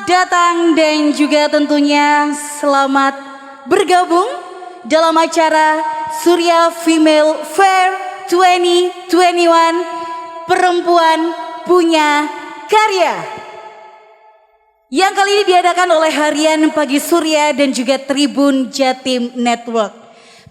datang dan juga tentunya selamat bergabung dalam acara Surya Female Fair 2021 Perempuan Punya Karya, yang kali ini diadakan oleh Harian Pagi Surya dan juga Tribun Jatim Network.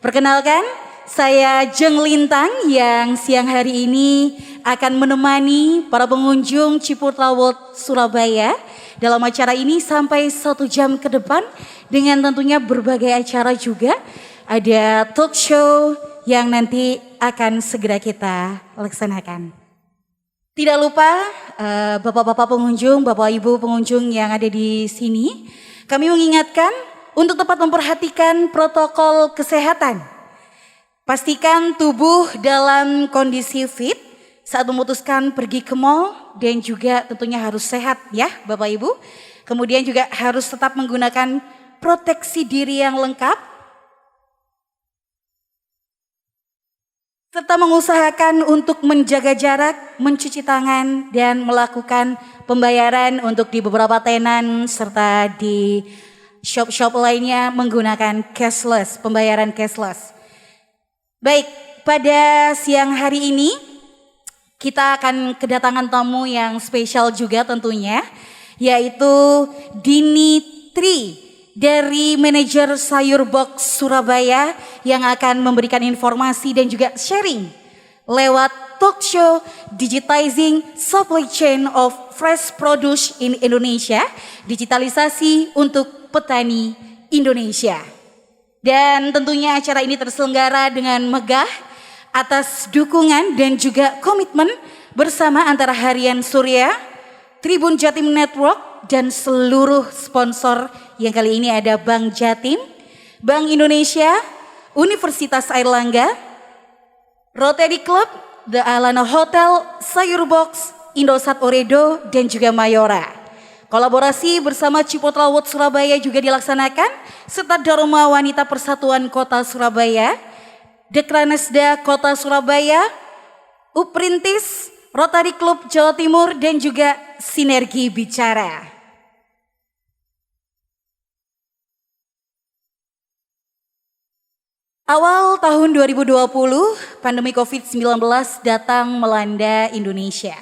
Perkenalkan, saya Jeng Lintang yang siang hari ini akan menemani para pengunjung Ciputra World Surabaya dalam acara ini sampai 1 jam ke depan, dengan tentunya berbagai acara juga. Ada talk show yang nanti akan segera kita laksanakan. Tidak lupa bapak-bapak pengunjung, bapak ibu pengunjung yang ada di sini, kami mengingatkan untuk tepat memperhatikan protokol kesehatan. Pastikan tubuh dalam kondisi fit saat memutuskan pergi ke mall, dan juga tentunya harus sehat ya Bapak Ibu. Kemudian juga harus tetap menggunakan proteksi diri yang lengkap, serta mengusahakan untuk menjaga jarak, mencuci tangan, dan melakukan pembayaran untuk di beberapa tenan serta di shop-shop lainnya menggunakan cashless, pembayaran cashless. Baik, pada siang hari ini kita akan kedatangan tamu yang spesial juga tentunya, yaitu Dini Tri dari manajer Sayur Box Surabaya yang akan memberikan informasi dan juga sharing lewat talk show Digitizing Supply Chain of Fresh Produce in Indonesia, digitalisasi untuk petani Indonesia. Dan tentunya acara ini terselenggara dengan megah atas dukungan dan juga komitmen bersama antara Harian Surya, Tribun Jatim Network, dan seluruh sponsor yang kali ini ada Bank Jatim, Bank Indonesia, Universitas Airlangga, Rotary Club, The Alana Hotel, Sayur Box, Indosat Oredo, dan juga Mayora. Kolaborasi bersama Ciputra World Surabaya juga dilaksanakan, serta Dharma Wanita Persatuan Kota Surabaya, Dekranesda Kota Surabaya, Uprintis, Rotary Club Jawa Timur, dan juga Sinergi Bicara. Awal tahun 2020, pandemi COVID-19 datang melanda Indonesia.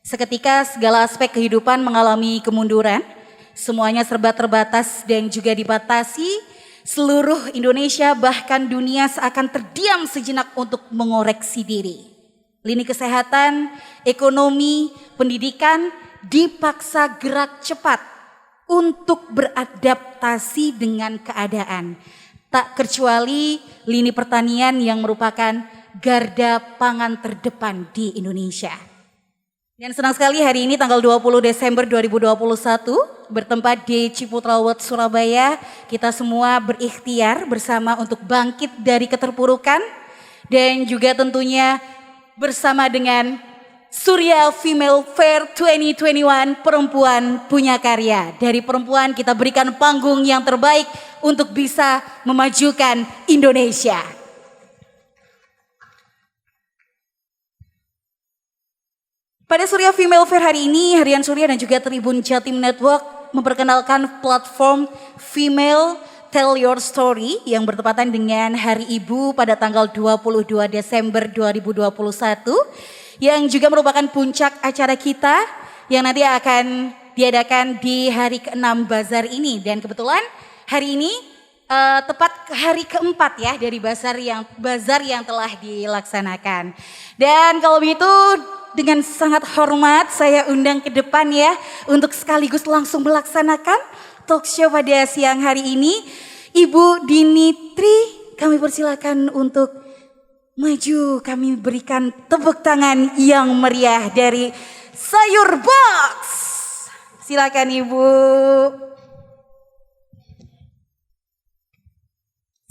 Seketika segala aspek kehidupan mengalami kemunduran, semuanya serba terbatas dan juga dibatasi. Seluruh Indonesia bahkan dunia seakan terdiam sejenak untuk mengoreksi diri. Lini kesehatan, ekonomi, pendidikan dipaksa gerak cepat untuk beradaptasi dengan keadaan. Tak kecuali lini pertanian yang merupakan garda pangan terdepan di Indonesia. Dan senang sekali hari ini tanggal 20 Desember 2021 bertempat di Ciputra World Surabaya, kita semua berikhtiar bersama untuk bangkit dari keterpurukan, dan juga tentunya bersama dengan Surya Female Fair 2021 Perempuan Punya Karya. Dari perempuan kita berikan panggung yang terbaik untuk bisa memajukan Indonesia. Pada Surya Female Fair hari ini, Harian Surya dan juga Tribun Jatim Network memperkenalkan platform Female Tell Your Story yang bertepatan dengan Hari Ibu pada tanggal 22 Desember 2021, yang juga merupakan puncak acara kita yang nanti akan diadakan di hari ke-6 Bazar ini. Dan kebetulan hari ini tepat hari keempat ya dari bazar yang telah dilaksanakan. Dan kalau begitu dengan sangat hormat saya undang ke depan ya untuk sekaligus langsung melaksanakan talk show pada siang hari ini. Ibu Dini Tri, kami persilakan untuk maju, kami berikan tepuk tangan yang meriah dari Sayur Box. Silakan Ibu.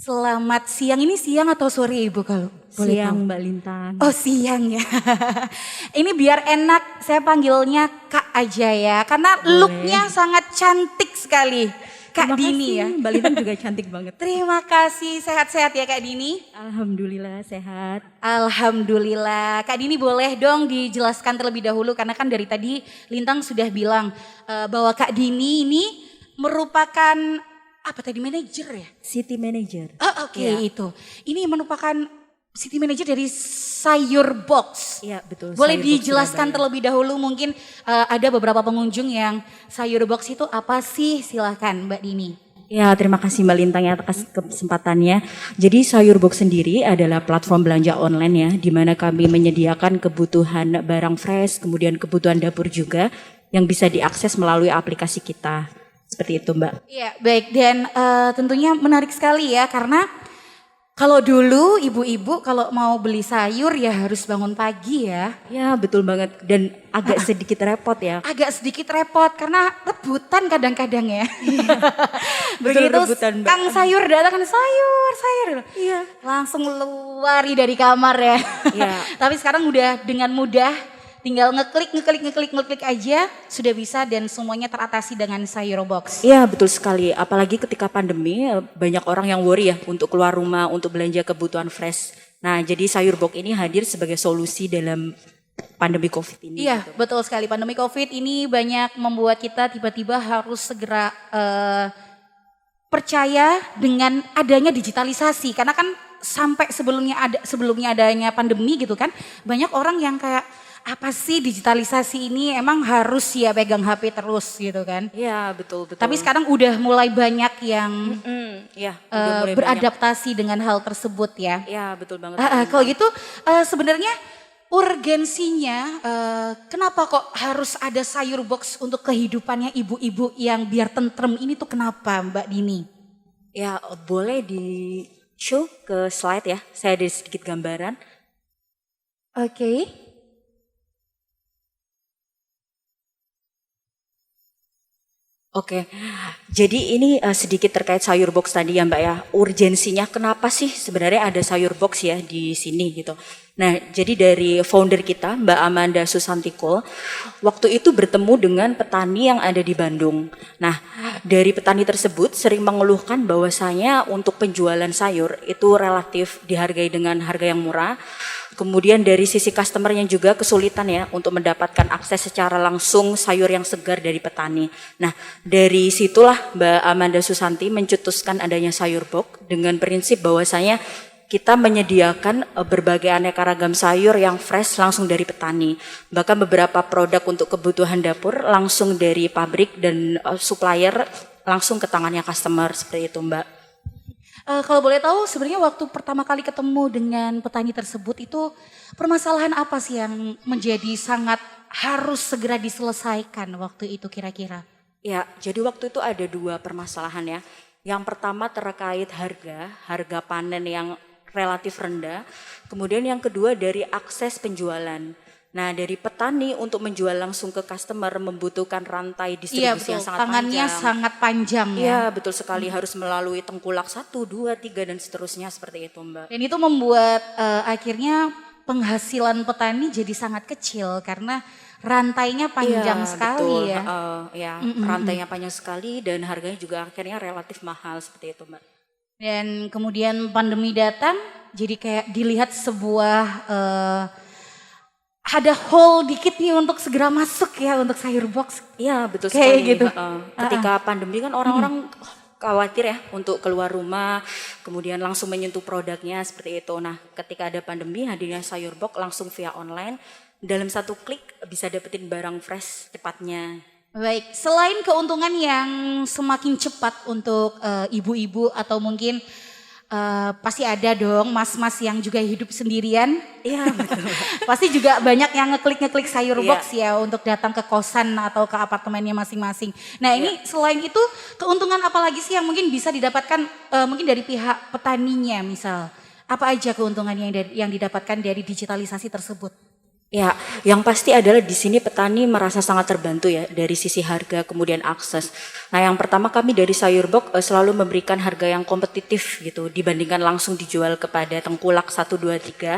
Selamat siang, ini siang atau sore Ibu kalau boleh siang tahu? Mbak Lintang. Oh siang ya. Ini biar enak saya panggilnya Kak aja ya, karena Boleh. looknya sangat cantik sekali. Kak Dini ya. Mbak Lintang juga cantik banget. Terima kasih, sehat-sehat ya Kak Dini. Alhamdulillah sehat. Alhamdulillah. Kak Dini boleh dong dijelaskan terlebih dahulu karena kan dari tadi Lintang sudah bilang bahwa Kak Dini ini merupakan apa tadi manajer ya? City Manager. Oh, oke itu. Ini merupakan City Manager dari Sayur Box. Iya betul. Boleh Sayur Box dijelaskan Surabaya. terlebih dahulu mungkin ada beberapa pengunjung yang Sayur Box itu apa sih? Silahkan Mbak Dini. Ya terima kasih Mbak Lintang ya atas kesempatannya. Jadi Sayur Box sendiri adalah platform belanja online ya, di mana kami menyediakan kebutuhan barang fresh, kemudian kebutuhan dapur juga yang bisa diakses melalui aplikasi kita. Seperti itu Mbak. Iya baik dan tentunya menarik sekali ya karena kalau dulu ibu-ibu kalau mau beli sayur ya harus bangun pagi ya. Ya betul banget dan agak sedikit repot ya. Agak sedikit repot karena rebutan kadang-kadang ya. Betul, Begitu rebutan, Mbak. Kang sayur datang kan sayur. Iya. Langsung lari dari kamar ya. Iya. Tapi sekarang udah dengan mudah tinggal ngeklik aja sudah bisa dan semuanya teratasi dengan Sayur Box. Iya betul sekali, apalagi ketika pandemi banyak orang yang worry ya untuk keluar rumah untuk belanja kebutuhan fresh. Nah jadi Sayur Box ini hadir sebagai solusi dalam pandemi COVID ini. Iya gitu. betul sekali, pandemi COVID ini banyak membuat kita tiba-tiba harus segera percaya dengan adanya digitalisasi karena kan sampai sebelumnya adanya pandemi gitu kan banyak orang yang kayak apa sih digitalisasi ini emang harus ya pegang HP terus gitu kan. Iya betul. Tapi sekarang udah mulai banyak yang ya, udah mulai beradaptasi dengan hal tersebut ya. Iya betul banget. Kalau gitu sebenarnya urgensinya kenapa kok harus ada Sayur Box untuk kehidupannya ibu-ibu yang biar tentrem ini tuh kenapa Mbak Dini? Ya boleh di show ke slide ya, saya ada sedikit gambaran. Oke. Oke, jadi ini sedikit terkait Sayur Box tadi ya Mbak ya. Urgensinya kenapa sih sebenarnya ada Sayur Box ya di sini gitu. Nah jadi dari founder kita Mbak Amanda Susantiko, waktu itu bertemu dengan petani yang ada di Bandung. Nah dari petani tersebut sering mengeluhkan bahwasanya untuk penjualan sayur itu relatif dihargai dengan harga yang murah. Kemudian dari sisi customernya juga kesulitan ya untuk mendapatkan akses secara langsung sayur yang segar dari petani. Nah dari situlah Mbak Amanda Susanti mencetuskan adanya Sayur Box dengan prinsip bahwasanya kita menyediakan berbagai aneka ragam sayur yang fresh langsung dari petani. Bahkan beberapa produk untuk kebutuhan dapur langsung dari pabrik dan supplier langsung ke tangannya customer seperti itu Mbak. Kalau boleh tahu sebenarnya waktu pertama kali ketemu dengan petani tersebut itu permasalahan apa sih yang menjadi sangat harus segera diselesaikan waktu itu kira-kira? Ya, jadi waktu itu ada dua permasalahan ya. Yang pertama terkait harga panen yang relatif rendah. Kemudian yang kedua dari akses penjualan. Nah dari petani untuk menjual langsung ke customer membutuhkan rantai distribusi yang sangat tangannya panjang. sangat panjang ya. Iya betul sekali harus melalui tengkulak 1, 2, 3 dan seterusnya seperti itu Mbak. Dan itu membuat akhirnya penghasilan petani jadi sangat kecil karena rantainya panjang sekali betul. ya. Rantainya panjang sekali dan harganya juga akhirnya relatif mahal seperti itu Mbak. Dan kemudian pandemi datang jadi kayak dilihat sebuah ada hole dikit nih untuk segera masuk ya untuk Sayur Box. Iya betul kayak sekali. Gitu. Ketika pandemi kan orang-orang khawatir ya untuk keluar rumah, kemudian langsung menyentuh produknya seperti itu. Nah ketika ada pandemi hadirnya Sayur Box langsung via online, dalam satu klik bisa dapetin barang fresh cepatnya. Baik, selain keuntungan yang semakin cepat untuk ibu-ibu atau mungkin pasti ada dong mas-mas yang juga hidup sendirian. Iya betul. Pasti juga banyak yang ngeklik Sayur Box ya untuk datang ke kosan atau ke apartemennya masing-masing. Nah ini selain itu keuntungan apa lagi sih yang mungkin bisa didapatkan mungkin dari pihak petaninya misal? Apa aja keuntungan yang didapatkan dari digitalisasi tersebut? Ya, yang pasti adalah di sini petani merasa sangat terbantu ya dari sisi harga kemudian akses. Nah, yang pertama kami dari Sayur Box selalu memberikan harga yang kompetitif gitu dibandingkan langsung dijual kepada tengkulak 1, 2, 3.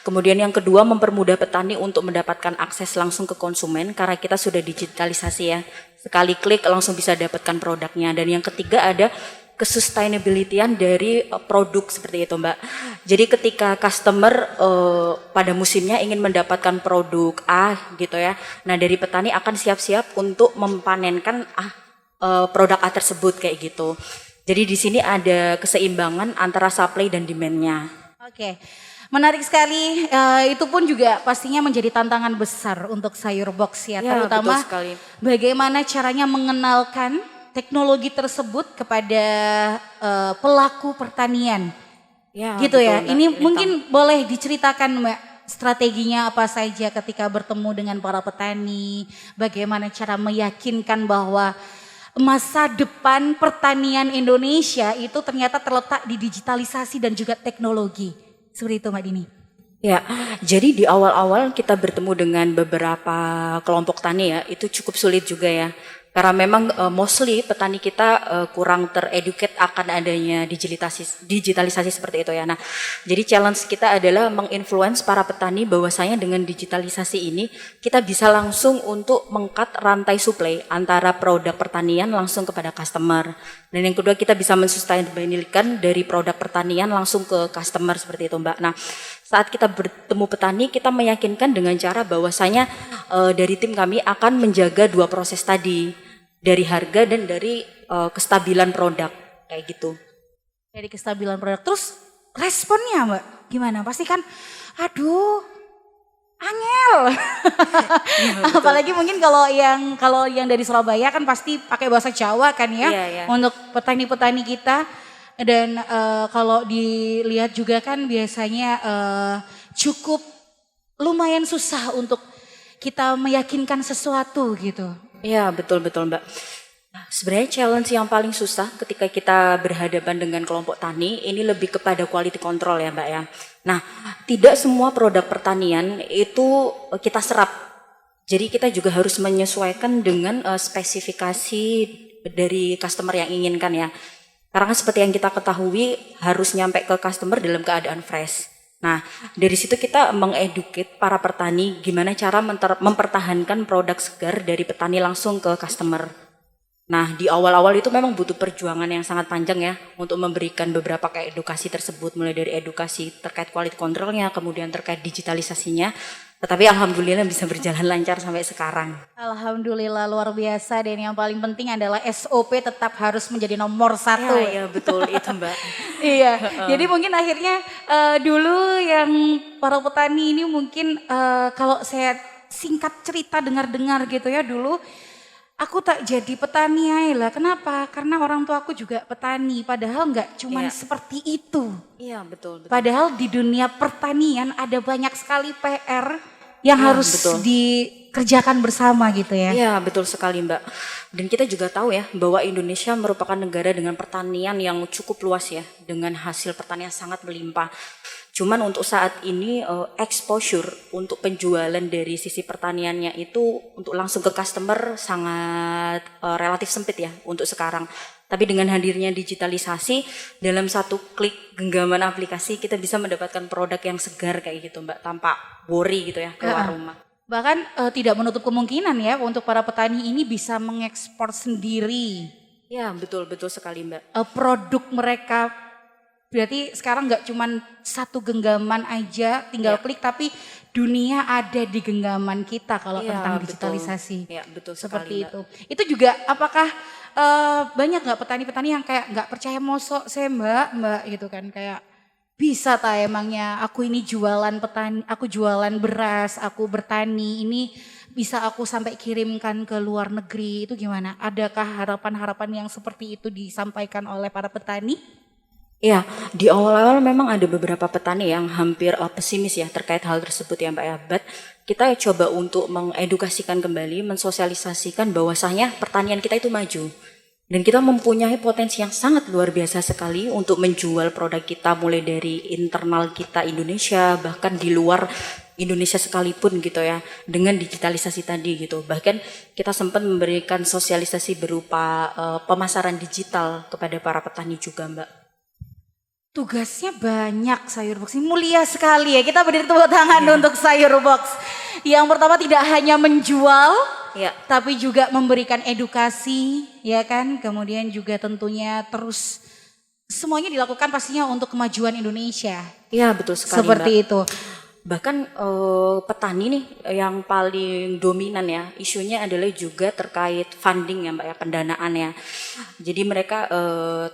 Kemudian yang kedua mempermudah petani untuk mendapatkan akses langsung ke konsumen karena kita sudah digitalisasi ya. Sekali klik langsung bisa dapatkan produknya. Dan yang ketiga ada kesustainability-an dari produk seperti itu Mbak. Jadi ketika customer pada musimnya ingin mendapatkan produk A gitu ya. Nah dari petani akan siap-siap untuk mempanenkan produk A tersebut kayak gitu. Jadi di sini ada keseimbangan antara supply dan demand-nya. Oke. Menarik sekali, itu pun juga pastinya menjadi tantangan besar untuk Sayur Box ya, terutama betul sekali. Bagaimana caranya mengenalkan teknologi tersebut kepada pelaku pertanian, Ya, gitu betul, ya. Mbak. Ini mungkin boleh diceritakan Mbak, strateginya apa saja ketika bertemu dengan para petani, bagaimana cara meyakinkan bahwa masa depan pertanian Indonesia itu ternyata terletak di digitalisasi dan juga teknologi. Seperti itu Mbak Dini. Ya, jadi di awal-awal kita bertemu dengan beberapa kelompok tani ya, itu cukup sulit juga ya. Karena memang mostly petani kita kurang tereduket akan adanya digitalisasi seperti itu ya. Nah, jadi challenge kita adalah menginfluence para petani bahwasanya dengan digitalisasi ini kita bisa langsung untuk mengkat rantai supply antara produk pertanian langsung kepada customer. Dan yang kedua kita bisa mensustainabilikan dari produk pertanian langsung ke customer seperti itu Mbak. Nah, saat kita bertemu petani kita meyakinkan dengan cara bahwasanya dari tim kami akan menjaga dua proses tadi. Dari harga dan dari kestabilan produk kayak gitu. Dari kestabilan produk. Terus responnya Mbak gimana? Pasti kan aduh angel. Ya, apalagi mungkin kalau yang dari Surabaya kan pasti pakai bahasa Jawa kan ya. Untuk petani-petani kita. Dan kalau dilihat juga kan biasanya cukup lumayan susah untuk kita meyakinkan sesuatu gitu. Iya betul-betul Mbak. Nah, sebenarnya challenge yang paling susah ketika kita berhadapan dengan kelompok tani ini lebih kepada quality control ya Mbak ya. Nah, tidak semua produk pertanian itu kita serap. Jadi kita juga harus menyesuaikan dengan spesifikasi dari customer yang inginkan ya. Karena seperti yang kita ketahui harus nyampe ke customer dalam keadaan fresh. Nah, dari situ kita mengeduket para petani gimana cara mempertahankan produk segar dari petani langsung ke customer. Nah, di awal-awal itu memang butuh perjuangan yang sangat panjang ya untuk memberikan beberapa kayak edukasi tersebut, mulai dari edukasi terkait quality controlnya, kemudian terkait digitalisasinya. Tetapi alhamdulillah bisa berjalan lancar sampai sekarang. Alhamdulillah luar biasa, dan yang paling penting adalah SOP tetap harus menjadi nomor satu. Iya betul itu Mbak. Iya, jadi mungkin akhirnya dulu yang para petani ini mungkin kalau saya singkat cerita dengar-dengar gitu ya, dulu aku tak jadi petani aja lah. Kenapa? Karena orang tua aku juga petani, padahal nggak cuman seperti itu. Iya betul. Padahal di dunia pertanian ada banyak sekali PR yang harus dikerjakan bersama gitu ya. Iya betul sekali Mbak. Dan kita juga tahu ya bahwa Indonesia merupakan negara dengan pertanian yang cukup luas ya, dengan hasil pertanian sangat melimpah. Cuman untuk saat ini exposure untuk penjualan dari sisi pertaniannya itu untuk langsung ke customer sangat relatif sempit ya untuk sekarang. Tapi dengan hadirnya digitalisasi, dalam satu klik genggaman aplikasi kita bisa mendapatkan produk yang segar kayak gitu Mbak, tanpa worry gitu ya keluar rumah. Bahkan tidak menutup kemungkinan ya untuk para petani ini bisa mengekspor sendiri. Ya betul sekali Mbak. Produk mereka, berarti sekarang nggak cuman satu genggaman aja tinggal klik, tapi dunia ada di genggaman kita kalau tentang digitalisasi. Iya betul seperti sekali, itu. Mbak. Itu juga apakah banyak nggak petani-petani yang kayak nggak percaya, mosok saya mbak gitu kan, kayak bisa tak emangnya aku ini jualan petani, aku jualan beras, aku bertani, ini bisa aku sampai kirimkan ke luar negeri, itu gimana? Adakah harapan-harapan yang seperti itu disampaikan oleh para petani? Ya, di awal-awal memang ada beberapa petani yang hampir pesimis ya terkait hal tersebut ya Mbak ya. But kita coba untuk mengedukasikan kembali, mensosialisasikan bahwasanya pertanian kita itu maju. Dan kita mempunyai potensi yang sangat luar biasa sekali untuk menjual produk kita mulai dari internal kita Indonesia, bahkan di luar Indonesia sekalipun gitu ya, dengan digitalisasi tadi gitu. Bahkan kita sempat memberikan sosialisasi berupa pemasaran digital kepada para petani juga, Mbak. Tugasnya banyak Sayur Box ini, mulia sekali ya. Kita beri tepuk tangan untuk Sayur Box. Yang pertama tidak hanya menjual, tapi juga memberikan edukasi, ya kan. Kemudian juga tentunya terus semuanya dilakukan pastinya untuk kemajuan Indonesia. Iya betul sekali, seperti Mbak. itu. Bahkan petani nih yang paling dominan ya isunya adalah juga terkait funding ya Mbak ya, pendanaan ya. Jadi mereka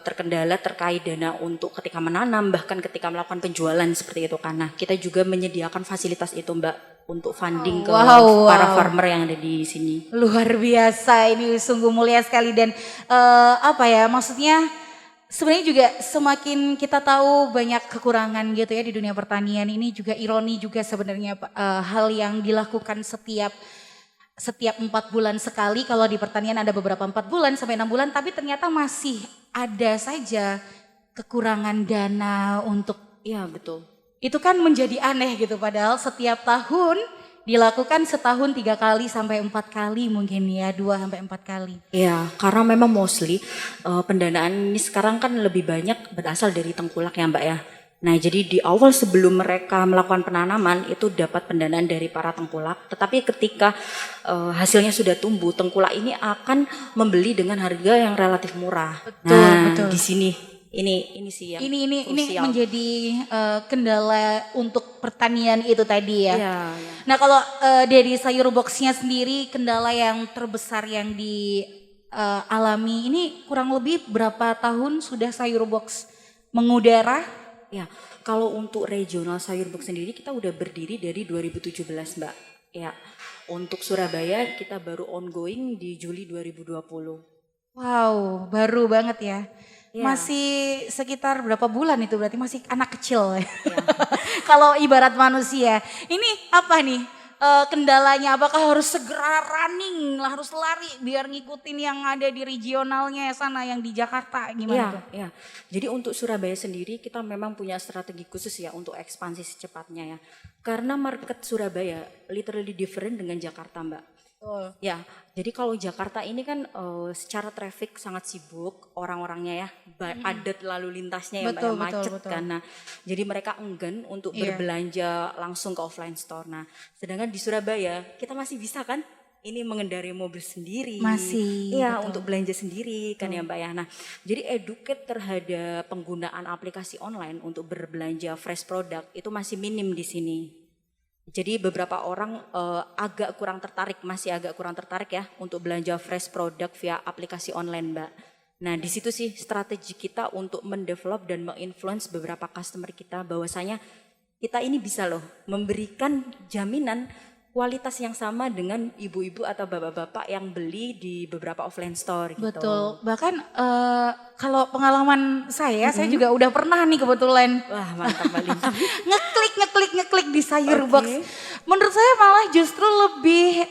terkendala terkait dana untuk ketika menanam, bahkan ketika melakukan penjualan seperti itu. Karena kita juga menyediakan fasilitas itu Mbak untuk funding ke para farmer yang ada di sini. Luar biasa, ini sungguh mulia sekali. Dan maksudnya sebenarnya juga semakin kita tahu banyak kekurangan gitu ya di dunia pertanian ini, juga ironi juga sebenarnya hal yang dilakukan setiap 4 bulan sekali. Kalau di pertanian ada beberapa 4 bulan sampai 6 bulan, tapi ternyata masih ada saja kekurangan dana untuk. Iya betul. Itu kan menjadi aneh gitu, padahal setiap tahun dilakukan setahun 3 kali sampai 4 kali mungkin ya, 2 sampai 4 kali. Iya, karena memang mostly pendanaan ini sekarang kan lebih banyak berasal dari tengkulak ya Mbak ya. Nah jadi di awal sebelum mereka melakukan penanaman itu dapat pendanaan dari para tengkulak. Tetapi ketika hasilnya sudah tumbuh, tengkulak ini akan membeli dengan harga yang relatif murah. Betul. Di sini ini sih yang ini menjadi kendala untuk pertanian itu tadi ya. Iya. Nah kalau dari Sayur Box-nya sendiri, kendala yang terbesar yang dialami ini kurang lebih berapa tahun sudah Sayur Box mengudara? Ya, kalau untuk regional Sayur Box sendiri kita udah berdiri dari 2017 Mbak. Ya, untuk Surabaya kita baru ongoing di Juli 2020. Wow, baru banget ya. Masih sekitar berapa bulan itu, berarti masih anak kecil ya. Kalau ibarat manusia. Ini apa nih kendalanya? Apakah harus segera running, harus lari biar ngikutin yang ada di regionalnya sana, yang di Jakarta gimana tuh? Iya. Jadi untuk Surabaya sendiri kita memang punya strategi khusus ya untuk ekspansi secepatnya ya. Karena market Surabaya literally different dengan Jakarta Mbak. Ya, jadi kalau Jakarta ini kan secara traffic sangat sibuk orang-orangnya ya, padat lalu lintasnya ya Mbak, macet kan. Nah, jadi mereka enggan untuk berbelanja langsung ke offline store. Nah, sedangkan di Surabaya kita masih bisa kan ini mengendarai mobil sendiri. Masih. Iya, untuk belanja sendiri kan ya Mbak ya. Nah, jadi educate terhadap penggunaan aplikasi online untuk berbelanja fresh product itu masih minim di sini. Jadi beberapa orang masih agak kurang tertarik ya untuk belanja fresh product via aplikasi online Mbak. Nah di situ sih strategi kita untuk mendevelop dan menginfluence beberapa customer kita bahwasanya kita ini bisa loh memberikan jaminan kualitas yang sama dengan ibu-ibu atau bapak-bapak yang beli di beberapa offline store gitu. Betul, bahkan kalau pengalaman saya juga udah pernah nih kebetulan. Wah mantap Mbak Linta. ngeklik di Sayur Box. Menurut saya malah justru lebih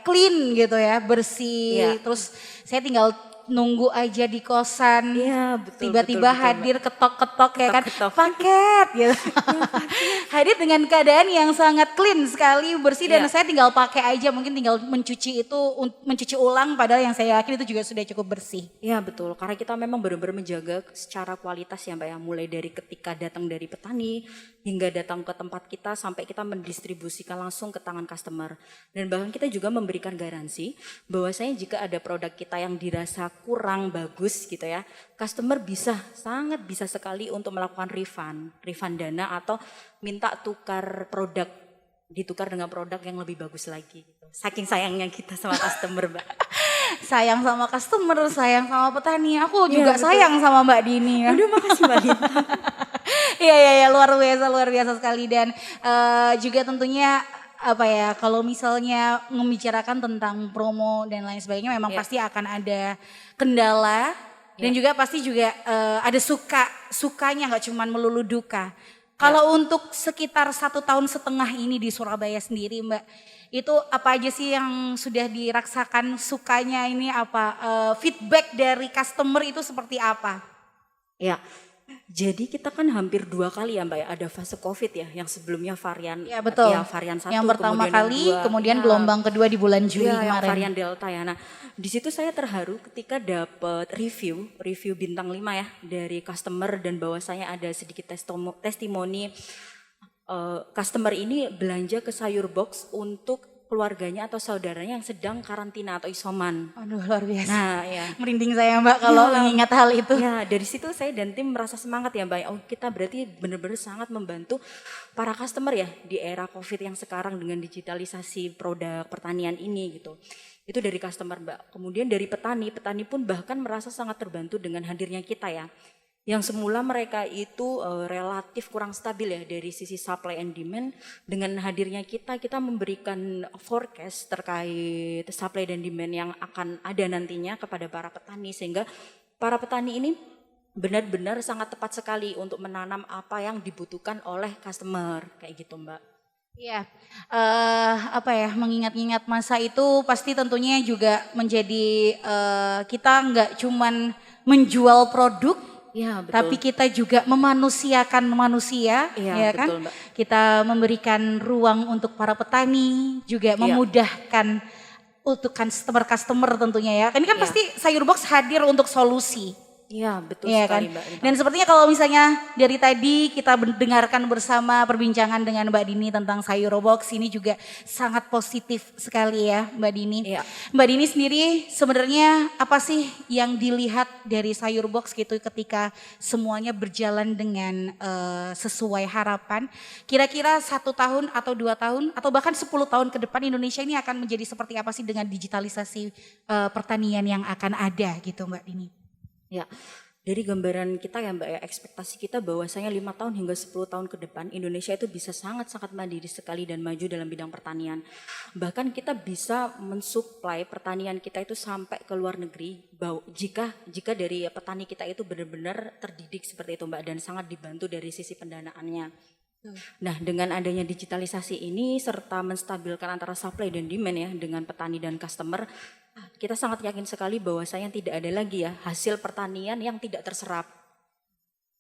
clean gitu ya, bersih. Terus saya tinggal nunggu aja di kosan. Iya, betul. Tiba-tiba hadir ketok-ketok ya kan, paket gitu. Hadir dengan keadaan yang sangat clean sekali, bersih, dan saya tinggal pakai aja, mungkin tinggal mencuci ulang, padahal yang saya yakin itu juga sudah cukup bersih. Iya betul, karena kita memang benar-benar menjaga secara kualitas ya Mbak ya, mulai dari ketika datang dari petani hingga datang ke tempat kita sampai kita mendistribusikan langsung ke tangan customer. Dan bahkan kita juga memberikan garansi bahwasanya jika ada produk kita yang dirasa kurang bagus gitu ya, customer sangat bisa sekali untuk melakukan refund dana atau minta tukar produk, ditukar dengan produk yang lebih bagus lagi gitu. Saking sayangnya kita sama customer Mbak. Sayang sama customer, sayang sama petani. Aku juga sayang sama Mbak Dini ya. Aduh makasih Mbak Dini. Iya luar biasa sekali. Dan juga tentunya kalau misalnya membicarakan tentang promo dan lain sebagainya, memang pasti akan ada kendala dan juga pasti juga ada sukanya, nggak cuma melulu duka. Kalau untuk sekitar 1,5 tahun ini di Surabaya sendiri Mbak, Itu apa aja sih yang sudah dirasakan sukanya ini apa? Feedback dari customer itu seperti apa? Ya, jadi kita kan hampir 2 kali ya Mbak ya, ada fase COVID ya, yang sebelumnya varian Ya betul. ya varian Yang 1, pertama kemudian yang kali, 2, kemudian ya, gelombang kedua di bulan Juli ya yang kemarin. varian Delta ya. Nah, di situ saya terharu ketika dapat review bintang 5 ya dari customer, dan bahwasanya ada sedikit testimoni customer ini belanja ke Sayur Box untuk keluarganya atau saudaranya yang sedang karantina atau isoman. Aduh luar biasa. Nah, ya. Merinding saya Mbak kalau Ya, mengingat hal itu. Ya, dari situ saya dan tim merasa semangat ya Mbak. Oh, kita berarti benar-benar sangat membantu para customer ya di era COVID yang sekarang dengan digitalisasi produk pertanian ini gitu. Itu dari customer Mbak. Kemudian dari petani pun bahkan merasa sangat terbantu dengan hadirnya kita ya. Yang semula mereka itu relatif kurang stabil ya dari sisi supply and demand. Dengan hadirnya kita memberikan forecast terkait supply dan demand yang akan ada nantinya kepada para petani, sehingga para petani ini benar-benar sangat tepat sekali untuk menanam apa yang dibutuhkan oleh customer kayak gitu Mbak. Iya, apa ya, mengingat-ingat masa itu pasti tentunya juga menjadi kita nggak cuman menjual produk, Ya, betul. tapi kita juga memanusiakan manusia, Iya, ya kan? betul, Mbak. Kita memberikan ruang untuk para petani, juga memudahkan untuk customer tentunya ya. Ini kan Iya. pasti Sayur Box hadir untuk solusi. Iya, betul Iya sekali kan? Mbak. Dan sepertinya kalau misalnya dari tadi kita dengarkan bersama perbincangan dengan Mbak Dini tentang Sayur Box, ini juga sangat positif sekali ya Mbak Dini. Iya. Mbak Dini sendiri sebenarnya apa sih yang dilihat dari Sayur Box gitu ketika semuanya berjalan dengan sesuai harapan? Kira-kira 1 tahun atau 2 tahun atau bahkan 10 tahun ke depan Indonesia ini akan menjadi seperti apa sih dengan digitalisasi pertanian yang akan ada gitu Mbak Dini? Ya, dari gambaran kita ya Mbak ya, ekspektasi kita bahwasanya 5 tahun hingga 10 tahun ke depan Indonesia itu bisa sangat-sangat mandiri sekali dan maju dalam bidang pertanian. Bahkan kita bisa mensuplai pertanian kita itu sampai ke luar negeri jika dari petani kita itu benar-benar terdidik seperti itu Mbak, dan sangat dibantu dari sisi pendanaannya. Nah, dengan adanya digitalisasi ini serta menstabilkan antara supply dan demand ya dengan petani dan customer, kita sangat yakin sekali bahwasanya tidak ada lagi ya hasil pertanian yang tidak terserap.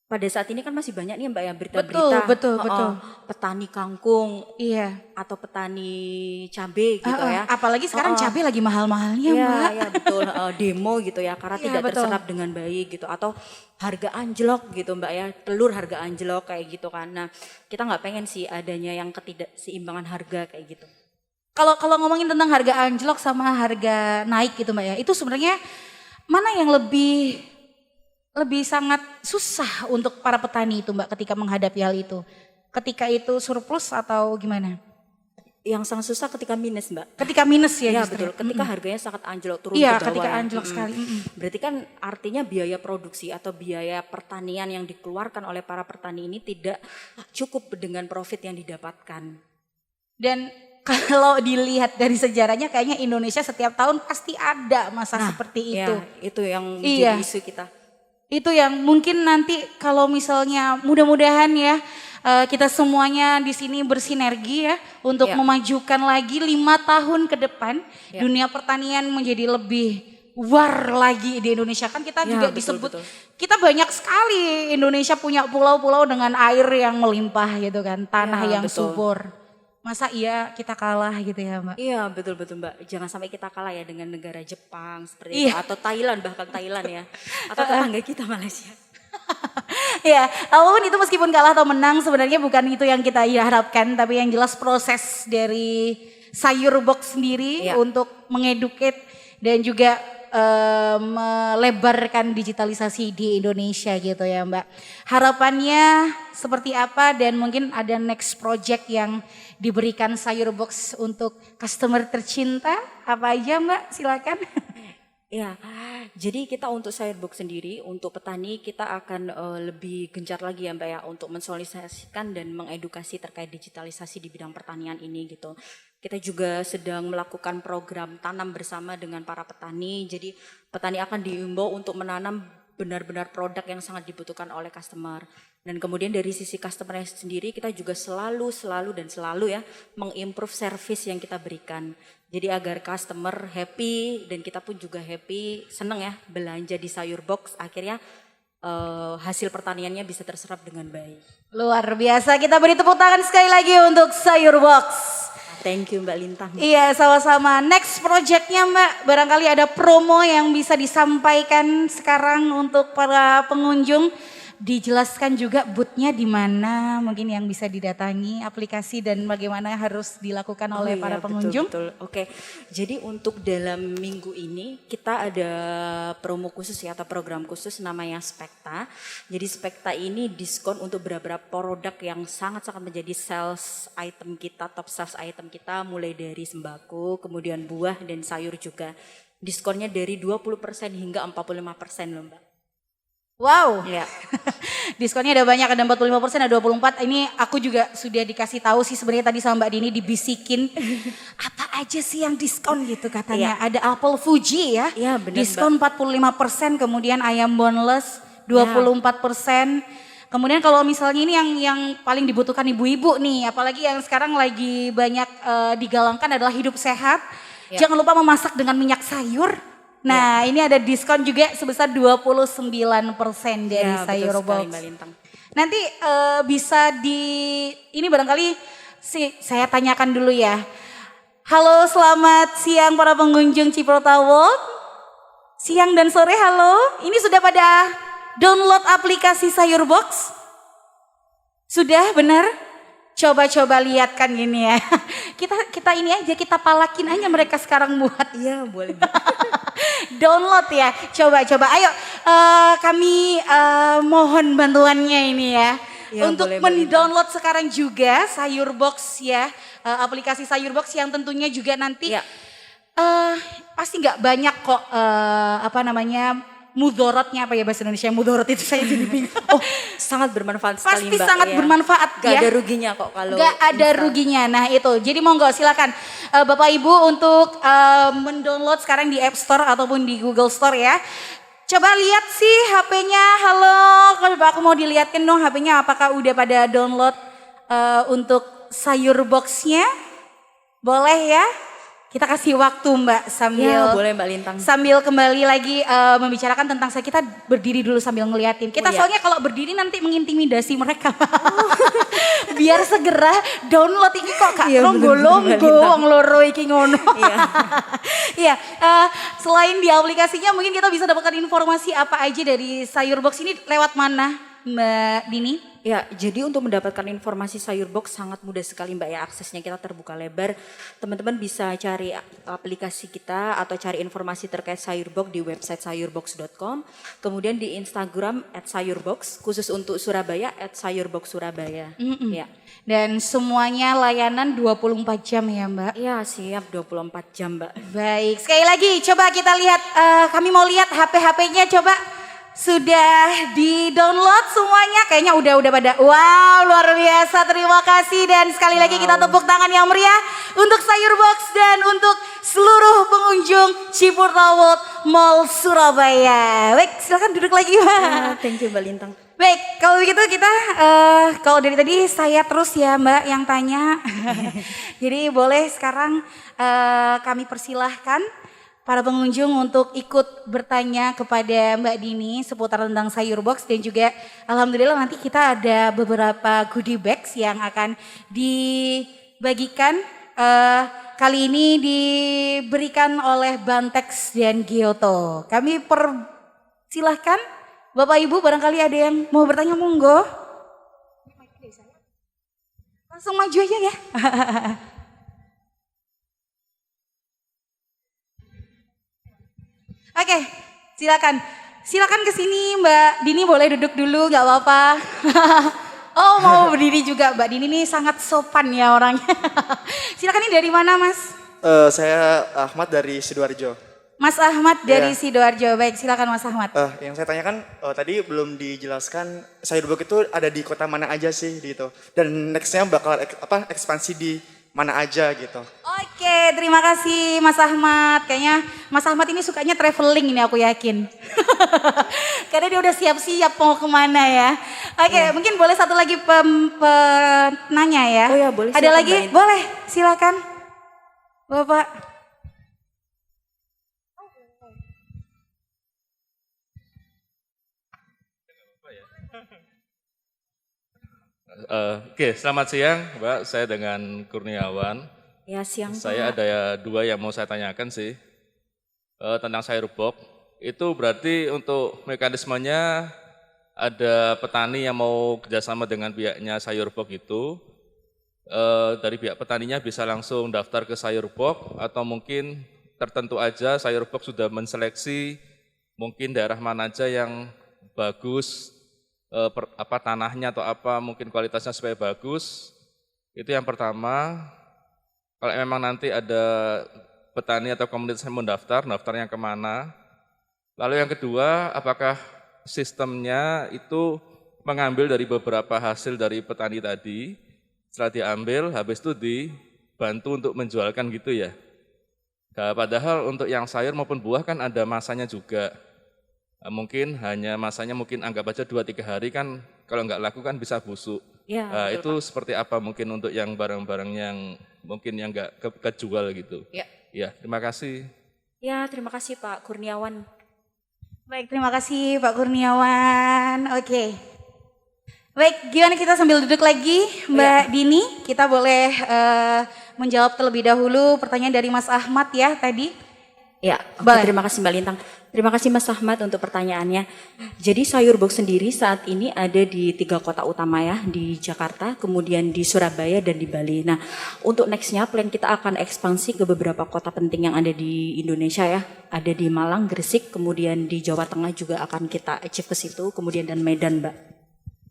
Pada saat ini kan masih banyak nih Mbak ya berita-berita Betul. petani kangkung Iya. atau petani cabai gitu ya. Apalagi sekarang cabai lagi mahal-mahalnya Iya, Mbak. ya betul, demo gitu ya karena Iya, tidak betul. terserap dengan baik gitu, atau harga anjlok gitu Mbak ya, telur harga anjlok kayak gitu kan. Nah, kita nggak pengen sih adanya yang ketidakseimbangan harga kayak gitu. Kalau ngomongin tentang harga anjlok sama harga naik gitu Mbak ya, itu sebenarnya mana yang lebih sangat susah untuk para petani itu Mbak ketika menghadapi hal itu? Ketika itu surplus atau gimana? Yang sangat susah ketika minus Mbak. Ketika minus ya, Ya justru. betul, ketika harganya sangat anjlok turun Iya, ke bawah ketika ya. anjlok sekali. Berarti kan artinya biaya produksi atau biaya pertanian yang dikeluarkan oleh para petani ini tidak cukup dengan profit yang didapatkan. Dan kalau dilihat dari sejarahnya kayaknya Indonesia setiap tahun pasti ada masa seperti itu. Ya, itu yang Iya. menjadi isu kita. Itu yang mungkin nanti kalau misalnya mudah-mudahan ya kita semuanya di sini bersinergi ya untuk memajukan lagi 5 tahun ke depan dunia pertanian menjadi lebih war lagi di Indonesia. Kan kita juga disebut kita banyak sekali Indonesia punya pulau-pulau dengan air yang melimpah gitu kan, tanah yang subur. Masa iya kita kalah gitu ya Mbak? Iya betul Mbak, jangan sampai kita kalah ya dengan negara Jepang seperti itu, atau Thailand, bahkan Thailand ya, atau tetangga kita Malaysia. Ya, apapun itu meskipun kalah atau menang sebenarnya bukan itu yang kita harapkan, tapi yang jelas proses dari Sayur Box sendiri untuk mengeduket dan juga melebarkan digitalisasi di Indonesia gitu ya Mbak. Harapannya seperti apa dan mungkin ada next project yang diberikan Sayur Box untuk customer tercinta apa aja Mbak, silakan. Ya, jadi kita untuk Sayur Box sendiri, untuk petani kita akan lebih gencar lagi ya Mbak ya untuk mensosialisasikan dan mengedukasi terkait digitalisasi di bidang pertanian ini gitu. Kita juga sedang melakukan program tanam bersama dengan para petani. Jadi petani akan diimbau untuk menanam benar-benar produk yang sangat dibutuhkan oleh customer. Dan kemudian dari sisi customer sendiri kita juga selalu ya mengimprove service yang kita berikan. Jadi agar customer happy dan kita pun juga happy, seneng ya belanja di Sayur Box, akhirnya hasil pertaniannya bisa terserap dengan baik. Luar biasa, kita beri tepuk tangan sekali lagi untuk Sayur Box. Thank you Mbak Lintang. Iya, sama-sama. Next projectnya Mbak, barangkali ada promo yang bisa disampaikan sekarang untuk para pengunjung. Dijelaskan juga booth-nya di mana, mungkin yang bisa didatangi, aplikasi dan bagaimana harus dilakukan oleh para pengunjung. Betul. Oke, jadi untuk dalam minggu ini kita ada promo khusus ya atau program khusus namanya Spekta. Jadi Spekta ini diskon untuk beberapa produk yang sangat-sangat menjadi sales item kita, top sales item kita, mulai dari sembako, kemudian buah dan sayur juga. Diskonnya dari 20% hingga 45% loh Mbak. Wow, ya. Diskonnya ada banyak, ada 45%, ada 24%. Ini aku juga sudah dikasih tahu sih sebenarnya tadi sama Mbak Dini, dibisikin apa aja sih yang diskon gitu katanya. Ada apel Fuji ya, bener, diskon 45%, kemudian ayam boneless 24%. Kemudian kalau misalnya ini yang paling dibutuhkan ibu-ibu nih, apalagi yang sekarang lagi banyak digalangkan adalah hidup sehat. Jangan lupa memasak dengan minyak sayur. Nah ini ada diskon juga sebesar 29% dari Sayur Box. Nanti bisa ini barangkali saya tanyakan dulu ya. Halo, selamat siang para pengunjung Ciprota World. Siang dan sore halo. Ini sudah pada download aplikasi Sayur Box? Sudah benar? Coba-coba lihat kan gini ya. Kita ini aja, kita palakin aja mereka sekarang buat. Iya boleh. Download ya, coba-coba. Ayo kami mohon bantuannya ini ya. Untuk mendownload sekarang juga Sayur Box ya. Aplikasi Sayur Box yang tentunya juga nanti pasti nggak banyak kok mudorotnya, apa ya bahasa Indonesia mudorot itu saya jadi bingung. Sangat bermanfaat sekali Pasti Mbak. sangat bermanfaat Gak ada ruginya kok kalau. Gak ada ruginya, nah itu. Jadi monggo silakan Bapak Ibu untuk mendownload sekarang di App Store ataupun di Google Store ya. Coba lihat sih HP-nya, halo, kalau aku mau dilihatkan dong HP-nya apakah udah pada download untuk Sayur Box-nya. Boleh ya? Kita kasih waktu Mbak sambil boleh Mbak Lintang. Sambil kembali lagi membicarakan tentang kita berdiri dulu sambil ngeliatin. Kita soalnya kalau berdiri nanti mengintimidasi mereka. Biar segera download ini kok Kak longgo-longgo wong loro iki ngono. Iya. Selain di aplikasinya mungkin kita bisa dapatkan informasi apa aja dari Sayur Box ini lewat mana Mbak Dini? Ya, jadi untuk mendapatkan informasi Sayur Box sangat mudah sekali Mbak ya, aksesnya kita terbuka lebar. Teman-teman bisa cari aplikasi kita atau cari informasi terkait Sayur Box di website sayurbox.com. Kemudian di Instagram @sayurbox, khusus untuk Surabaya @sayurboxsurabaya. Ya. Dan semuanya layanan 24 jam ya Mbak? Iya siap 24 jam Mbak. Baik, sekali lagi coba kita lihat, kami mau lihat HP-HP-nya coba. Sudah di-download semuanya, kayaknya udah pada. Wow, luar biasa, terima kasih. Dan sekali lagi kita tepuk tangan yang meriah untuk Sayur Box dan untuk seluruh pengunjung Ciprota World Mall Surabaya. Baik, silakan duduk lagi Mbak. Thank you Mbak Lintang. Baik, kalau begitu kita, kalau dari tadi saya terus ya Mbak yang tanya. Jadi boleh sekarang kami persilahkan para pengunjung untuk ikut bertanya kepada Mbak Dini seputar tentang Sayur Box, dan juga alhamdulillah nanti kita ada beberapa goodie bags yang akan dibagikan. Kali ini diberikan oleh Bantex dan Gioto. Kami persilahkan Bapak Ibu, barangkali ada yang mau bertanya, monggo. Langsung maju aja ya. Oke, silakan ke sini Mbak Dini, boleh duduk dulu, nggak apa-apa. Oh mau berdiri juga, Mbak Dini ini sangat sopan ya orangnya. Silakan, ini dari mana Mas? Saya Ahmad dari Sidoarjo. Mas Ahmad dari Sidoarjo, baik silakan Mas Ahmad. Yang saya tanyakan tadi belum dijelaskan Sayur Box itu ada di kota mana aja sih gitu. Dan nextnya bakal ekspansi di mana aja gitu. Oke, terima kasih Mas Ahmad. Kayaknya Mas Ahmad ini sukanya traveling ini aku yakin. Karena dia udah siap-siap mau kemana ya. Oke, mungkin boleh satu lagi penanya ya. Oh ya, boleh. Ada Silakan, lagi? Mbak Intan. Boleh, silakan. Bapak. Oke, selamat siang, Mbak. Saya dengan Kurniawan. Ya, siang Saya Pak. ada dua yang mau saya tanyakan sih tentang Sayurbox. Itu berarti untuk mekanismenya ada petani yang mau kerjasama dengan pihaknya Sayurbox itu. Dari pihak petaninya bisa langsung daftar ke Sayurbox atau mungkin tertentu aja Sayurbox sudah menseleksi mungkin daerah mana aja yang bagus, apa tanahnya atau apa mungkin kualitasnya supaya bagus. Itu yang pertama. Kalau memang nanti ada petani atau komunitas yang mendaftar, daftarnya kemana? Lalu yang kedua, apakah sistemnya itu mengambil dari beberapa hasil dari petani tadi, setelah diambil, habis itu dibantu untuk menjualkan gitu ya? Nah, padahal untuk yang sayur maupun buah kan ada masanya juga. Mungkin hanya masanya mungkin anggap aja 2-3 hari kan, kalau nggak laku kan bisa busuk. Ya, Nah, betul, itu Pak. seperti apa mungkin untuk yang barang-barang yang mungkin yang nggak kejual gitu. Ya. Ya, terima kasih. Ya, terima kasih Pak Kurniawan. Baik, terima kasih Pak Kurniawan. Oke. Baik, gimana kita sambil duduk lagi Mbak Dini? Kita boleh menjawab terlebih dahulu pertanyaan dari Mas Ahmad ya tadi. Ya, oke, Boleh. terima kasih Mbak Lintang. Terima kasih Mas Ahmad untuk pertanyaannya. Jadi Sayurbox sendiri saat ini ada di 3 kota utama ya, di Jakarta, kemudian di Surabaya dan di Bali. Nah, untuk nextnya plan kita akan ekspansi ke beberapa kota penting yang ada di Indonesia ya. Ada di Malang, Gresik, kemudian di Jawa Tengah juga akan kita achieve ke situ, kemudian dan Medan Mbak.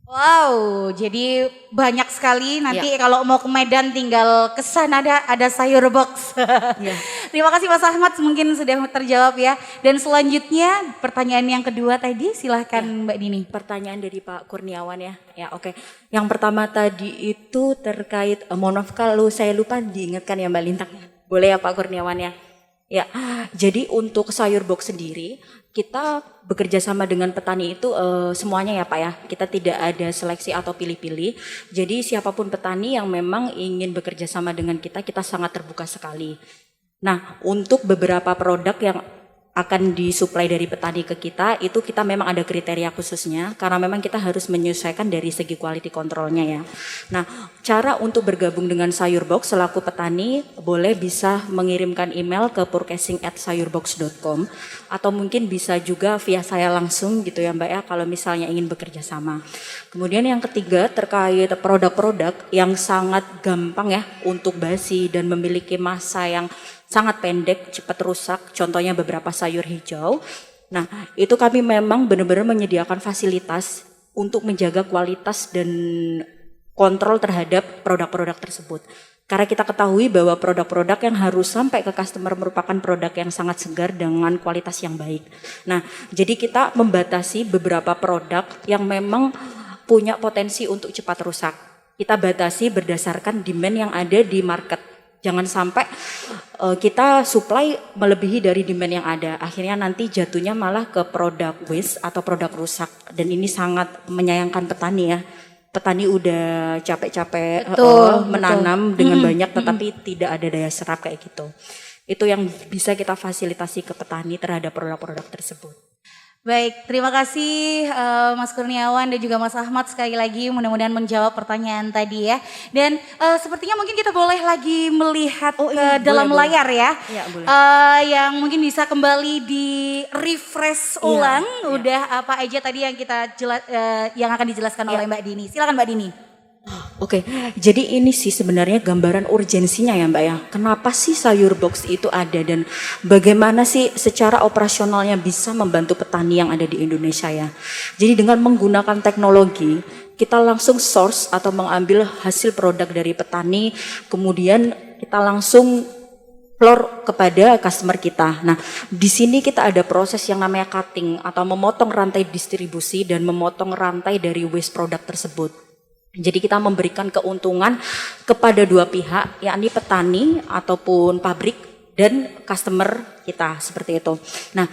Wow, jadi banyak sekali. Nanti kalau mau ke Medan tinggal kesan ada Sayurbox. Ya. Terima kasih Mas Ahmad, mungkin sudah terjawab ya. Dan selanjutnya pertanyaan yang kedua tadi silahkan Mbak Dini. Pertanyaan dari Pak Kurniawan ya. Ya, oke. Yang pertama tadi itu terkait mohon maaf kalau saya lupa diingatkan ya Mbak Lintang. Boleh ya Pak Kurniawan ya? Ya. Jadi untuk Sayurbox sendiri kita bekerja sama dengan petani itu semuanya ya Pak ya. Kita tidak ada seleksi atau pilih-pilih. Jadi siapapun petani yang memang ingin bekerja sama dengan kita sangat terbuka sekali. Nah, untuk beberapa produk yang akan disuplai dari petani ke kita, itu kita memang ada kriteria khususnya karena memang kita harus menyesuaikan dari segi quality controlnya ya. Nah, cara untuk bergabung dengan Sayurbox selaku petani boleh bisa mengirimkan email ke purchasing@sayurbox.com atau mungkin bisa juga via saya langsung gitu ya Mbak ya kalau misalnya ingin bekerja sama. Kemudian yang ketiga terkait produk-produk yang sangat gampang ya untuk basi dan memiliki masa yang sangat pendek, cepat rusak, contohnya beberapa sayur hijau. Nah, itu kami memang benar-benar menyediakan fasilitas untuk menjaga kualitas dan kontrol terhadap produk-produk tersebut. Karena kita ketahui bahwa produk-produk yang harus sampai ke customer merupakan produk yang sangat segar dengan kualitas yang baik. Nah, jadi kita membatasi beberapa produk yang memang punya potensi untuk cepat rusak. Kita batasi berdasarkan demand yang ada di market. Jangan sampai kita supply melebihi dari demand yang ada. Akhirnya nanti jatuhnya malah ke produk waste atau produk rusak. Dan ini sangat menyayangkan petani ya. Petani udah capek-capek menanam dengan banyak tetapi tidak ada daya serap kayak gitu. Itu yang bisa kita fasilitasi ke petani terhadap produk-produk tersebut. Baik, terima kasih Mas Kurniawan dan juga Mas Ahmad sekali lagi mudah-mudahan menjawab pertanyaan tadi ya. Dan sepertinya mungkin kita boleh lagi melihat ke dalam layar ya. Iya, boleh. Yang mungkin bisa kembali di refresh ulang udah apa aja tadi yang kita yang akan dijelaskan oleh Mbak Dini. Silakan Mbak Dini. Oke, jadi ini sih sebenarnya gambaran urgensinya ya Mbak ya. Kenapa sih Sayurbox itu ada dan bagaimana sih secara operasionalnya bisa membantu petani yang ada di Indonesia ya. Jadi dengan menggunakan teknologi, kita langsung source atau mengambil hasil produk dari petani, kemudian kita langsung floor kepada customer kita. Nah, di sini kita ada proses yang namanya cutting atau memotong rantai distribusi dan memotong rantai dari waste produk tersebut. Jadi kita memberikan keuntungan kepada dua pihak, yakni petani ataupun pabrik dan customer kita seperti itu. Nah,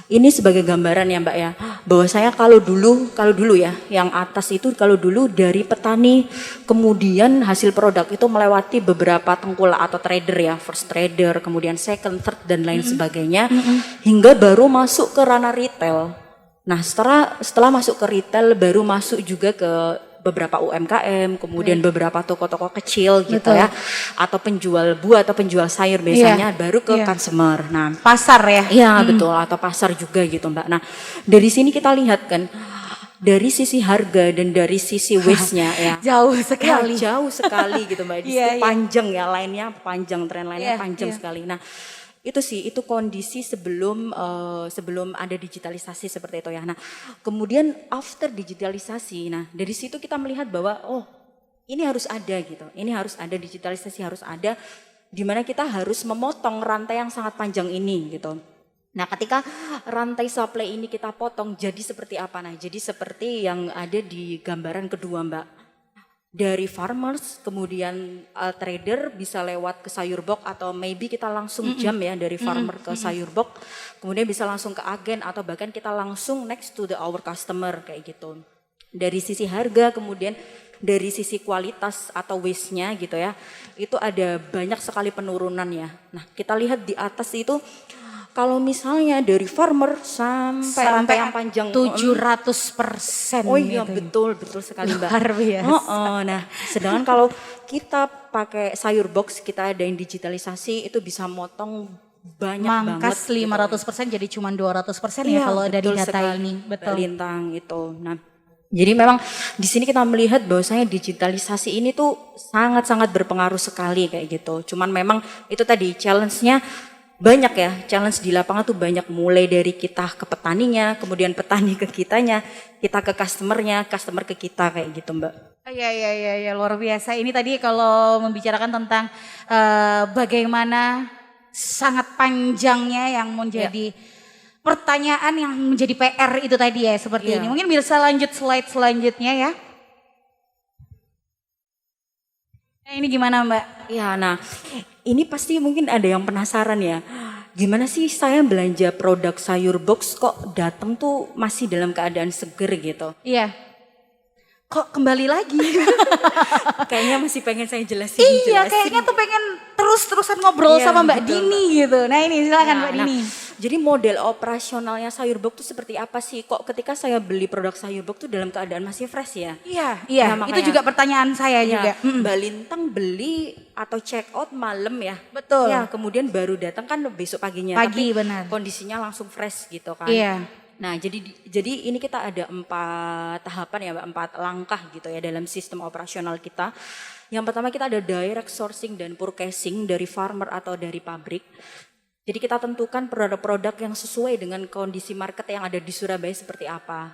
ini sebagai gambaran ya Mbak ya, bahwa saya kalau dulu ya, yang atas itu kalau dulu dari petani, kemudian hasil produk itu melewati beberapa tengkulak atau trader ya, first trader, kemudian second, third dan lain sebagainya, hingga baru masuk ke ranah retail. Nah, setelah masuk ke retail baru masuk juga ke beberapa UMKM, kemudian beberapa toko-toko kecil gitu ya, atau penjual buah atau penjual sayur biasanya baru ke consumer. Nah, Pasar ya. iya betul, atau pasar juga gitu Mbak. Nah, dari sini kita lihat kan dari sisi harga dan dari sisi waste-nya ya. Jauh Ya, sekali. jauh sekali gitu Mbak. Di Iya, situ iya. panjang ya, lainnya panjang, tren lainnya Iya, panjang iya. sekali. Nah, itu kondisi sebelum ada digitalisasi seperti itu ya. Nah, kemudian after digitalisasi, nah dari situ kita melihat bahwa ini harus ada gitu. Ini harus ada digitalisasi, harus ada di mana kita harus memotong rantai yang sangat panjang ini gitu. Nah, ketika rantai supply ini kita potong jadi seperti apa? Nah, jadi seperti yang ada di gambaran kedua Mbak. Dari farmers, kemudian trader bisa lewat ke sayur box atau maybe kita langsung jam ya dari farmer ke sayur box, kemudian bisa langsung ke agen atau bahkan kita langsung next to our customer kayak gitu. Dari sisi harga, kemudian dari sisi kualitas atau waste-nya gitu ya, itu ada banyak sekali penurunannya. Nah, kita lihat di atas itu kalau misalnya dari farmer sampai rantai yang panjang 700%. oh iya gitu. betul sekali Mbak. Luar biasa. Nah, sedangkan kalau kita pakai sayur box, kita ada yang digitalisasi itu bisa motong banyak Mangkas banget. 500% jadi cuma 200% ya kalau dari betul data sekali, ini. Mbak Betul. Lintang itu. Nah, jadi memang di sini kita melihat bahwasanya digitalisasi ini tuh sangat-sangat berpengaruh sekali kayak gitu. Cuman memang itu tadi challenge-nya banyak ya, challenge di lapangan tuh banyak, mulai dari kita ke petaninya, kemudian petani ke kitanya, kita ke customernya, customer ke kita kayak gitu Mbak. Iya, luar biasa. Ini tadi kalau membicarakan tentang bagaimana sangat panjangnya yang menjadi pertanyaan yang menjadi PR itu tadi ya seperti Iya. ini. Mungkin bisa lanjut slide selanjutnya ya. Nah, ini gimana Mbak? Ya, nah ini pasti mungkin ada yang penasaran ya. Gimana sih saya belanja produk sayur box kok datang tuh masih dalam keadaan seger gitu. Iya. Kok kembali lagi? Kayaknya masih pengen saya jelasin. Iya, kayaknya tuh pengen terus-terusan ngobrol Iya, sama Mbak betul, Dini gitu. Nah ini silakan Mbak Nah, Dini. jadi model operasionalnya sayur box tuh seperti apa sih? Kok ketika saya beli produk sayur box tuh dalam keadaan masih fresh ya? Iya, Nah, itu makanya- juga pertanyaan saya Ya, juga. Mbak Lintang beli atau check out malam ya? Betul. Ya, kemudian baru datang kan besok paginya. Pagi, tapi benar. kondisinya langsung fresh gitu kan? Iya. Nah, jadi ini kita ada 4 tahapan ya, Mbak, 4 langkah gitu ya dalam sistem operasional kita. Yang pertama kita ada direct sourcing dan purchasing dari farmer atau dari pabrik. Jadi kita tentukan produk-produk yang sesuai dengan kondisi market yang ada di Surabaya seperti apa.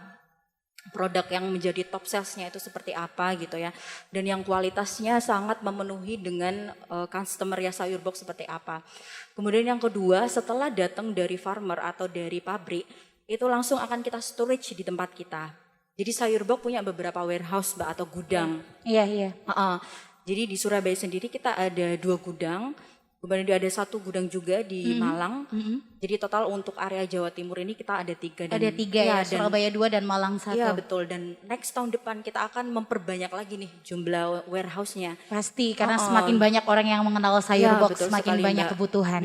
Produk yang menjadi top salesnya itu seperti apa gitu ya. Dan yang kualitasnya sangat memenuhi dengan customer ya sayur box seperti apa. Kemudian yang kedua, setelah datang dari farmer atau dari pabrik, itu langsung akan kita storage di tempat kita. Jadi sayur box punya beberapa warehouse Mbak atau gudang. Iya. Jadi di Surabaya sendiri kita ada 2 gudang. Kemudian ada 1 gudang juga di Malang. Jadi total untuk area Jawa Timur ini kita ada 3. Ada 3 ya, dan- Surabaya 2 dan Malang 1. Iya betul, dan next tahun depan kita akan memperbanyak lagi nih jumlah warehouse-nya. Pasti, karena semakin banyak orang yang mengenal sayur Ya, box, betul semakin sekali, banyak Mbak. kebutuhan.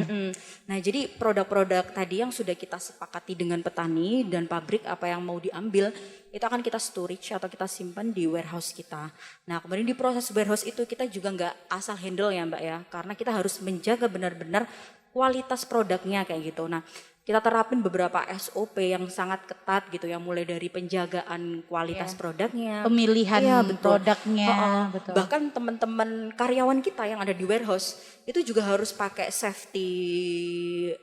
Nah, jadi produk-produk tadi yang sudah kita sepakati dengan petani dan pabrik apa yang mau diambil, itu akan kita storage atau kita simpan di warehouse kita. Nah, kemudian di proses warehouse itu kita juga nggak asal handle ya Mbak ya, karena kita harus menjaga benar-benar kualitas produknya kayak gitu. Nah, kita terapin beberapa SOP yang sangat ketat gitu ya, mulai dari penjagaan kualitas produknya, Pemilihan Iya, betul. produknya, betul. Bahkan teman-teman karyawan kita yang ada di warehouse itu juga harus pakai safety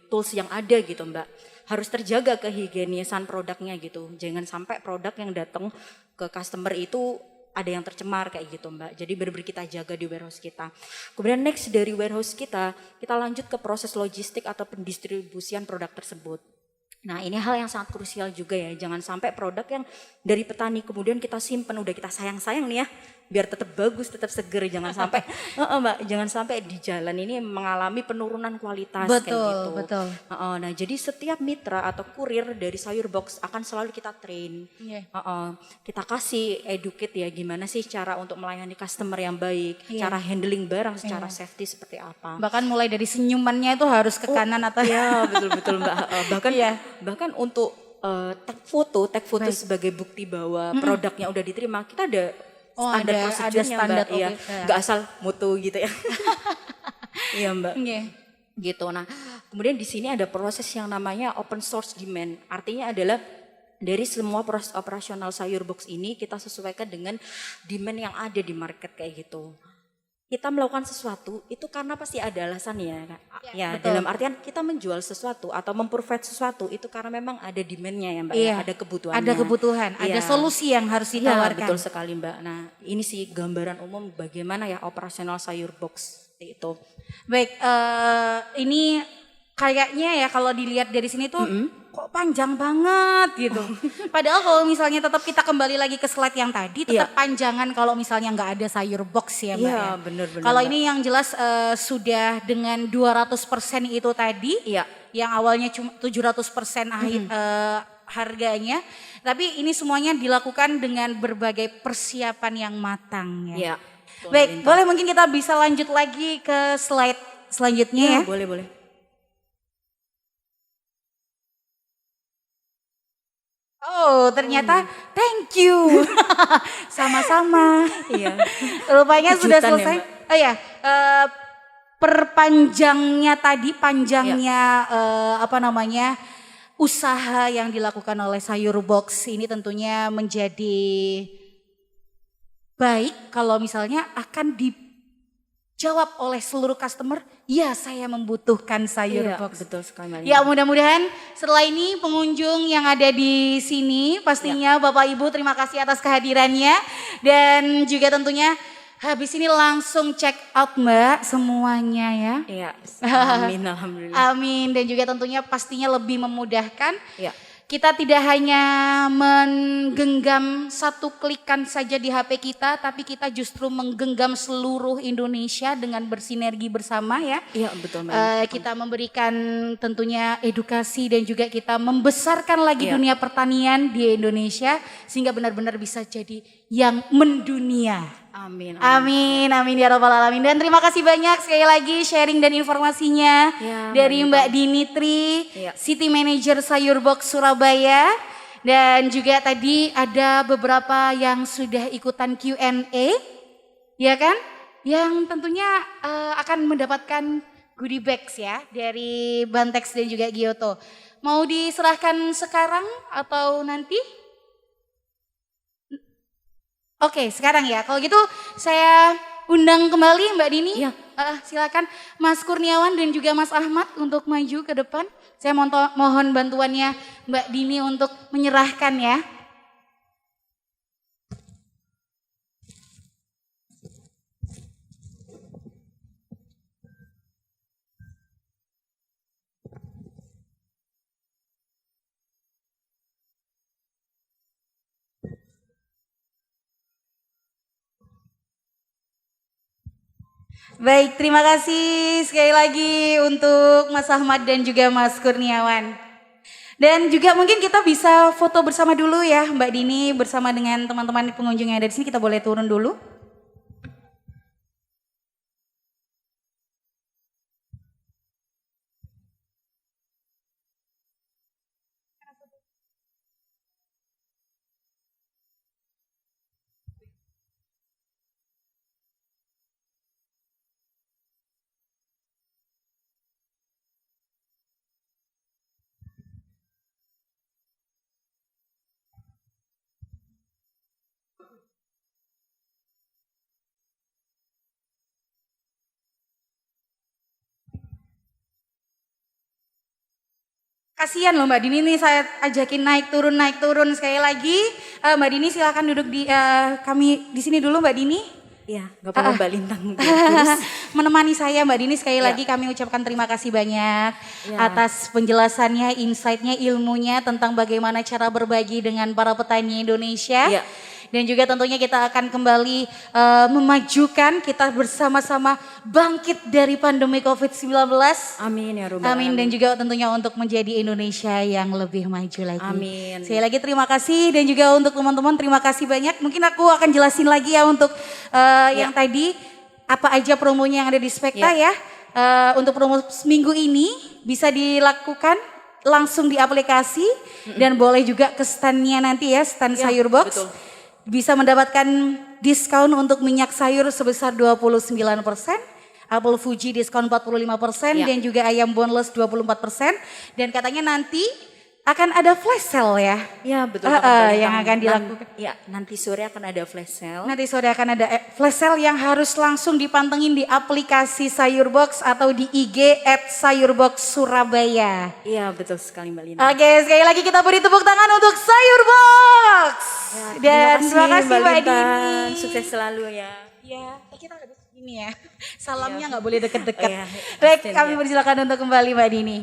tools yang ada gitu Mbak. Harus terjaga kehigienisan produknya gitu. Jangan sampai produk yang datang ke customer itu ada yang tercemar kayak gitu Mbak. Jadi benar-benar kita jaga di warehouse kita. Kemudian next dari warehouse kita lanjut ke proses logistik atau pendistribusian produk tersebut. Nah, ini hal yang sangat krusial juga ya. Jangan sampai produk yang dari petani kemudian kita simpan, udah kita sayang-sayang nih ya. biar tetap bagus, tetap seger, jangan sampai Mbak, jangan sampai di jalan ini mengalami penurunan kualitas kayak gitu. Betul. Nah, jadi setiap mitra atau kurir dari Sayur Box akan selalu kita train. Iya. Kita kasih educate ya gimana sih cara untuk melayani customer yang baik, Iya. cara handling barang secara safety seperti apa. Bahkan mulai dari senyumannya itu harus ke kanan atau Ya, betul Mbak. Bahkan Iya. bahkan untuk tag foto sebagai bukti bahwa produknya udah diterima, kita ada standar ada prosedurnya standar, Mbak. Iya, oke. nggak asal mutu gitu ya. Iya Mbak. Iya. Gitu. Nah, kemudian di sini ada proses yang namanya open source demand. Artinya adalah dari semua proses operasional Sayur Box ini kita sesuaikan dengan demand yang ada di market kayak gitu. Kita melakukan sesuatu itu karena pasti ada alasannya. Ya, betul. dalam artian kita menjual sesuatu atau memprovide sesuatu itu karena memang ada demand-nya ya Mbak, Iya. ya, ada kebutuhannya. Ada kebutuhan, ada Iya. solusi yang harus Iya, ditawarkan. betul sekali Mbak. Nah, ini sih gambaran umum bagaimana ya operasional Sayur Box itu. Baik, ini kayaknya ya kalau dilihat dari sini tuh kok panjang banget gitu. Padahal kalau misalnya tetap kita kembali lagi ke slide yang tadi, tetap panjangan kalau misalnya nggak ada Sayur Box ya Mbak Iya, ya. benar-benar. Kalau Mbak. ini yang jelas sudah dengan 200% itu tadi, Iya. yang awalnya cuma 700% harganya, tapi ini semuanya dilakukan dengan berbagai persiapan yang matang ya. Iya. Baik, boleh mungkin kita bisa lanjut lagi ke slide selanjutnya ya. Boleh. Oh, ternyata thank you. Sama-sama. Iya. Rupanya sudah Kejutan ya, selesai. Mbak? Oh ya, perpanjangnya tadi, panjangnya usaha yang dilakukan oleh Sayur Box ini tentunya menjadi baik kalau misalnya akan dijawab oleh seluruh customer, ya saya membutuhkan Sayur Iya, Box. betul sekali Mbak. Ya mudah-mudahan setelah ini pengunjung yang ada di sini pastinya Bapak Ibu terima kasih atas kehadirannya. Dan juga tentunya habis ini langsung check out Mbak semuanya ya. Iya. Amin, alhamdulillah. Amin, dan juga tentunya pastinya lebih memudahkan. Iya. Kita tidak hanya menggenggam satu klikan saja di HP kita, tapi kita justru menggenggam seluruh Indonesia dengan bersinergi bersama ya. Iya, betul Mbak. Kita memberikan tentunya edukasi dan juga kita membesarkan lagi Iya. dunia pertanian di Indonesia sehingga benar-benar bisa jadi yang mendunia. Amin. Amin, amin ya robbal alamin. Dan terima kasih banyak sekali lagi sharing dan informasinya Ya, dari Mbak Mbak Dinitri, Ya. City Manager Sayur Box Surabaya. Dan juga tadi ada beberapa yang sudah ikutan Q&A, ya kan? Yang tentunya akan mendapatkan goodie bags ya dari Bantex dan juga Giotto. Mau diserahkan sekarang atau nanti? Oke, sekarang ya. Kalau gitu saya undang kembali Mbak Dini. Iya. Silakan Mas Kurniawan dan juga Mas Ahmad untuk maju ke depan. Saya mohon bantuannya Mbak Dini untuk menyerahkan ya. Baik, terima kasih sekali lagi untuk Mas Ahmad dan juga Mas Kurniawan. Dan juga mungkin kita bisa foto bersama dulu ya Mbak Dini bersama dengan teman-teman pengunjung yang ada di sini. Kita boleh turun dulu. Kasihan loh Mbak Dini nih saya ajakin naik turun sekali lagi. Mbak Dini silakan duduk di kami di sini dulu Mbak Dini. Iya, nggak apa-apa Mbak Lintang. Menemani saya Mbak Dini sekali lagi kami ucapkan terima kasih banyak atas penjelasannya, insight-nya, ilmunya tentang bagaimana cara berbagi dengan para petani Indonesia. Iya. Dan juga tentunya kita akan kembali memajukan, kita bersama-sama bangkit dari pandemi COVID-19. Amin ya Rabbal Amin. Dan alamin. juga tentunya untuk menjadi Indonesia yang lebih maju lagi. Amin. Sekali lagi terima kasih dan juga untuk teman-teman terima kasih banyak. Mungkin aku akan jelasin lagi ya untuk yang tadi apa aja promonya yang ada di Spekta ya. Untuk promo minggu ini bisa dilakukan langsung di aplikasi dan boleh juga ke standnya nanti ya, stand Sayur Box. betul. Bisa mendapatkan diskon untuk minyak sayur sebesar 29%. Apel Fuji diskon 45% dan juga ayam boneless 24%. Dan katanya nanti akan ada flash sale ya. Ya betul banget, Mbak. yang akan dilakukan. Ya nanti sore akan ada flash sale. Nanti sore akan ada flash sale yang harus langsung dipantengin di aplikasi Sayur Box atau di IG @sayurbox_surabaya. Iya betul sekali Mbak Lina. Oke, sekali lagi kita beri tepuk tangan untuk Sayur Box. Dan terima kasih Mbak Lina. Dini. Sukses selalu ya. Ya, kita harus ini ya. Salamnya nggak boleh deket-deket. Oh, iya. Baik, Pasti, kami ya. persilakan untuk kembali Mbak Dini.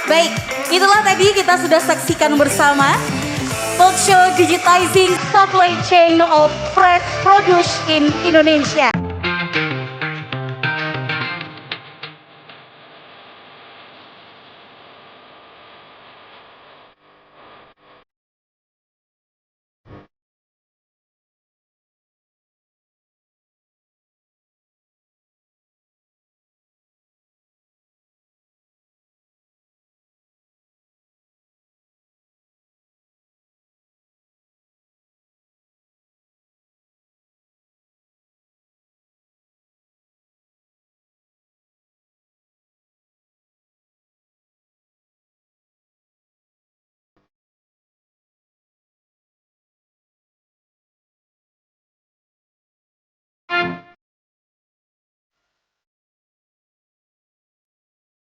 Baik, itulah tadi kita sudah saksikan bersama talk show digitizing supply chain of fresh produce in Indonesia.